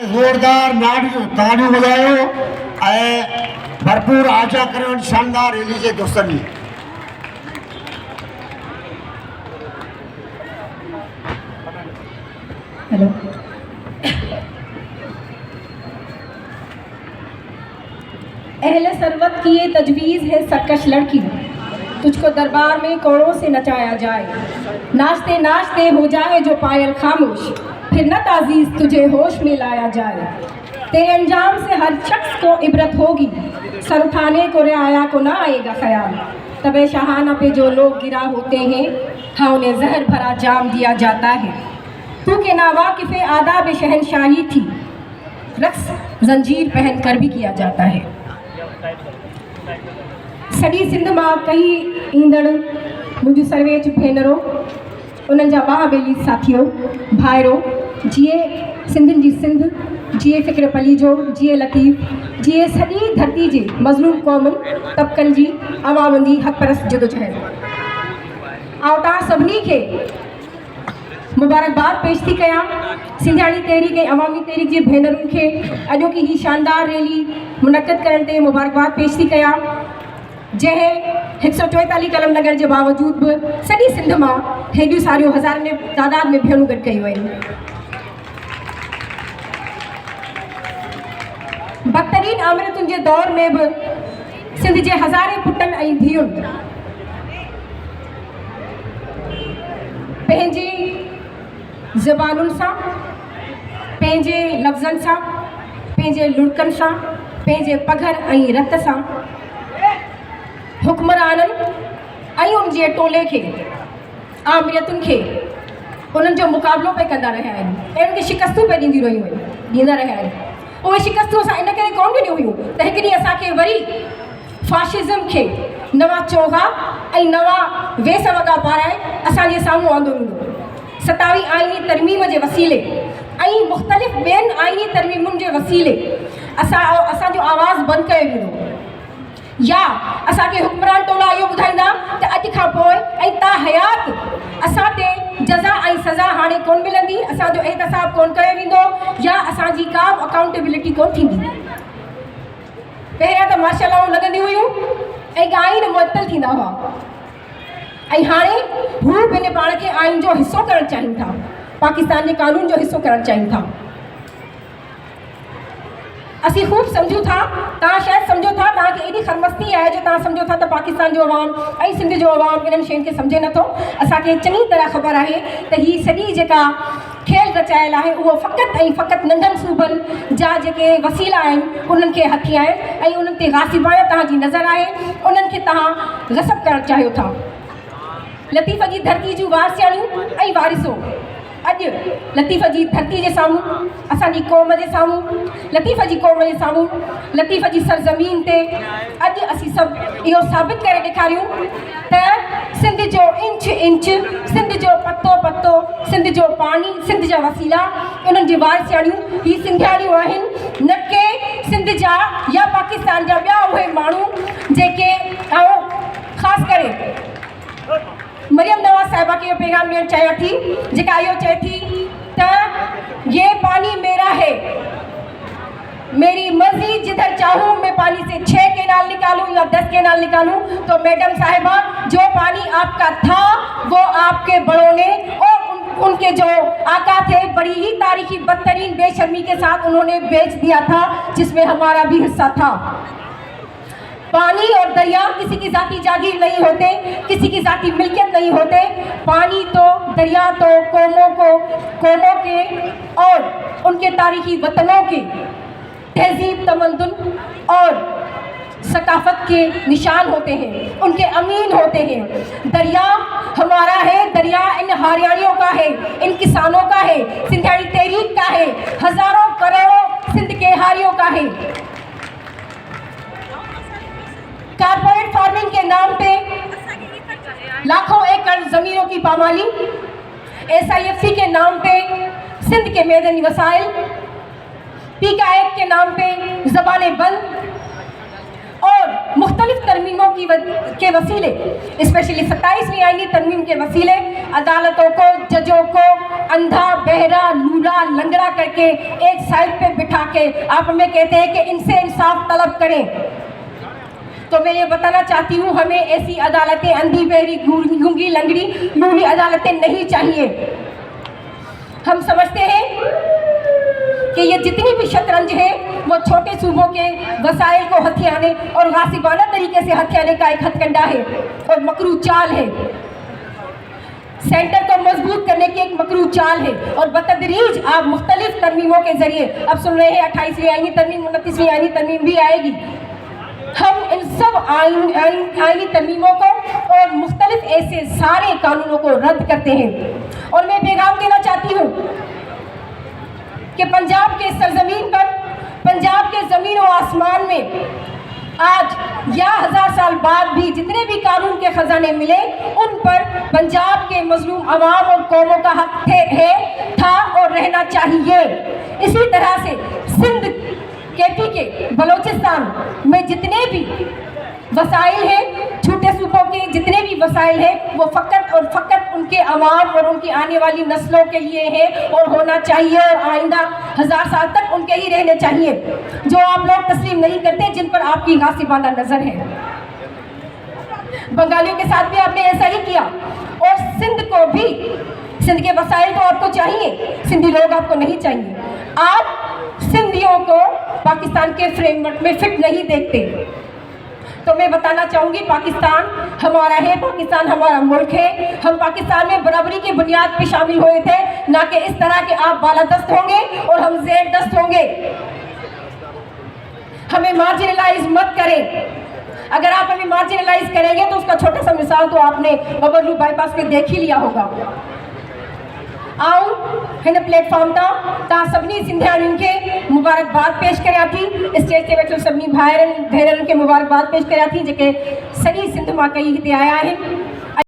ज़ोरदार तालियूं वॼायो ऐं भरपूर आशा करण शानदार रैली जे दोस्तनि जी। हेलो, अहले सरवत की ये तजवीज़ है सरकश लड़की, तुझको दरबार में कोड़ों से नचाया जाए, नाचते नाचते हो जाए जो पायल खामोश, फिर न ताजीज़ तुझे होश में लाया जाए। तेरे अंजाम से हर शख्स को इबरत होगी, सर उठाने को रियाया को ना आएगा ख्याल। तबे शाहाना पे जो लोग गिरा होते हैं, हाँ उन्हें जहर भरा जाम दिया जाता है। तू के नावाकिफ़ आदाब शहनशाही थी, रक्स जंजीर पहन कर भी किया जाता है। सॼी सिंध मां कई ईंदड़ मुंहिंजूं सर्वेच भेनरो, उन्हनि जा भाउ बेली साथियो भाइरो, जिए सिंधियुनि जी सिंध, जिए फ़िक्र पलीजो, जिए लतीफ़, जिए सॼी धरती जे मज़लूम क़ौमुनि तबक़नि जी अवामनि जी हक़परस्त जदोजहद। ऐं तव्हां सभिनी खे मुबारकबाद पेश थी कयां। सिंधियाणी तहरीक ऐं अवामी तहरीक जे भेनरुनि खे अॼोकी ही शानदार रैली मुनक़द करण ते मुबारकबाद पेश थी कयां, जंहिं 144 कलम नगर जे बावजूद बि सॼी सिंध मां हेॾियूं सारियूं हज़ारनि तादाद में भेणूं गॾु कयूं आहिनि। बदतरीन आमरतुनि जे दौर में बि सिंध जे हज़ारे पुटनि ऐं धीउनि पंहिंजी ज़बानुनि सां, पंहिंजे लफ़्ज़नि सां, पंहिंजे लुड़कनि सां, पंहिंजे पघर ऐं रत सां हुक्मराननि ऐं उन जे टोले खे, आमरियतुनि खे उन्हनि जो मुक़ाबिलो पे कंदा रहिया आहिनि ऐं उनखे शिकस्तूं पे ॾींदा रहिया आहिनि। उहे शिकस्तूं असां इन करे कोन ॾिनियूं हुयूं त हिकु ॾींहुं असांखे वरी फाशिज़म खे नवां चोगा ऐं नवां वेस वॻा पाराए असांजे साम्हूं आंदो ईंदो। 27 आईनी तरमीम जे वसीले ऐं मुख़्तलिफ़ ॿियनि आईनी तरमीमुनि जे वसीले असांजो आवाज़ बंदि कयो वेंदो, या असांखे हुक्मरान टोला इहो ॿुधाईंदा त अॼु खां पोइ ऐं ता हयात असां ते जज़ा ऐं सज़ा हाणे कोन मिलंदी, असांजो एहतसाब कोन कयो वेंदो, या असांजी का बि अकाउंटेबिलिटी कोन थींदी। पहिरियां त माशाअल्लाह लॻंदियूं हुयूं ऐं आईन मुअत्तल थींदा हुआ, ऐं हाणे हू पंहिंजे पाण खे आइन जो हिसो करणु चाहिनि था, पाकिस्तान जे कानून जो हिसो करणु चाहिनि था। असीं ख़ूब सम्झूं था, तव्हां शायदि सम्झो था, तव्हांखे एॾी खरमस्ती आहे जो तव्हां सम्झो था त पाकिस्तान जो अवाम ऐं सिंध जो अवाम इन्हनि शयुनि खे सम्झे नथो। असांखे चङी तरह ख़बर आहे त हीअ सॼी जेका खेल रचायल आहे उहो फ़क़ति ऐं फ़क़ति नंढनि सूबनि जा जेके वसीला आहिनि उन्हनि खे हथी आहिनि ऐं उन्हनि ते गासिबाना तव्हांजी नज़र आहे, उन्हनि खे तव्हां गसब करणु चाहियो था। लतीफ़ जी धरती जूं वारसियाणियूं ऐं वारिसो अॼु लतीफ़ जी धरती जे साम्हूं, असांजी क़ौम जे साम्हूं, लतीफ़ जी क़ौम जे साम्हूं, लतीफ़ जी सरज़मीन ते अॼु असीं सभु इहो साबित करे ॾेखारियूं त सिंध जो इंच इंच, सिंध जो पतो पतो, सिंध जो पाणी, सिंध जा वसीला, उन्हनि जी वारसियाणियूं ही सिंधियाणियूं आहिनि, न के सिंध जा या पाकिस्तान जा ॿिया उहे माण्हू जेके ऐं ख़ासि करे मरियम नवाज़ साहिबा खे इहो पैगाम ॾियणु चाहियां थी, जेका इहो चए थी त ये पानी मेरा है, मेरी मर्जी, जिधर चाहूँ मैं पानी से 6 केनाल निकालूं या 10 केनाल निकालूं। तो मैडम साहिबा, जो पानी आपका था वो आपके बड़ों ने और उनके जो आका थे बड़ी ही तारीखी बदतरीन बेशर्मी के साथ उन्होंने बेच दिया था, जिसमें हमारा भी हिस्सा था। पानी और दरिया किसी की जाती जागीर नहीं होते, किसी की जाती मिल्कियत नहीं होते। पानी तो दरिया तो कौमों के और उनके तारीखी वतनों के तहजीब, तमद्दुन और सकाफत के निशान होते हैं, उनके अमीन होते हैं। दरिया हमारा है, दरिया इन हरियाणियों का है, इन किसानों का है, सिंधियाणी तहरीक का है, हज़ारों करोड़ों सिंध के हारियों का है। कारपोरेट फार्मिंग के नाम पे लाखों एकड़ जमीनों की पामाली, SIFC के नाम पे सिंध के मैदानी वसाइल, पीका एक्ट के नाम पे ज़बानें बंद और मुख्तलिफ मुख्तलिफ तरमीमों के वसीले, स्पेशली 27वीं आईनी तरमीम के वसीले अदालतों को, जजों को अंधा, बहरा, लूला, लंगड़ा करके एक साइड पे बिठा के आप हमें कहते हैं कि इनसे इंसाफ तलब करें। तो मैं ये बताना चाहती हूँ, हमें ऐसी अदालतें, अंधी, बहरी, गूंगी, लंगड़ी, लूली अदालतें नहीं चाहिए। हम समझते हैं कि ये जितनी भी शतरंज है वो छोटे सूबों के वसाइल को हथियाने और गासिबाना तरीके से हथियाने का एक हथकंडा है और मकरू चाल है। सेंटर को मजबूत करने की एक मकरू चाल है और बतदरीज आप मुख्तलिफ तरमीमों के जरिए, अब सुन रहे हैं 28वीं आईनी तरमीम, 29वीं आईनी तरमीम भी आएगी। हम इन सब आईनी तरमीमों को और मुख्तलिफ ऐसे सारे कानूनों को रद्द करते हैं। और मैं पैगाम देना चाहती हूँ कि पंजाब के सरजमीन पर, पंजाब के ज़मीन और आसमान में आज या 1000 साल बाद भी जितने भी कानून के खजाने मिले, उन पर पंजाब के मजलूम अवाम और कौमों का हक था और रहना चाहिए। इसी तरह से सिंध, केपी के, बलोचिस्तान में जितने भी वसाइल हैं, छोटे सूबों के जितने भी वसाइल हैं, वो फ़कत और फ़कत उनके अवाम और उनकी आने वाली नस्लों के लिए है और होना चाहिए और आइंदा 1000 साल तक उनके ही रहने चाहिए, जो आप लोग तस्लीम नहीं करते, जिन पर आपकी गासिबाना नज़र है। बंगालियों के साथ भी आपने ऐसा ही किया और सिंध को भी, सिंध के वसाइल तो आपको चाहिए, सिंधी लोग आपको नहीं चाहिए। आप सिंधियों को पाकिस्तान के फ्रेमवर्क में फिट नहीं देखते। तो मैं बताना चाहूँगी, पाकिस्तान हमारा है, पाकिस्तान हमारा मुल्क है। हम पाकिस्तान में बराबरी की बुनियाद पर शामिल हुए थे, ना कि इस तरह के आप बालादस्त होंगे और हम ज़ेर दस्त होंगे। हमें मार्जिनलाइज मत करें। अगर आप हमें मार्जिनलाइज करेंगे तो उसका छोटा सा मिसाल तो आपने बबरलू बाईपास पे देख ही लिया होगा। आऊँ हिन प्लेटफॉर्म तां सभिनी सिंधियाणियुनि खे मुबारकबाद पेश करियां थी। स्टेज ते वेठल सभिनी भाइरनि भेनरुनि खे मुबारकबाद पेश करियां थी जेके सॼी सिंध मां कई हिते आया आहिनि।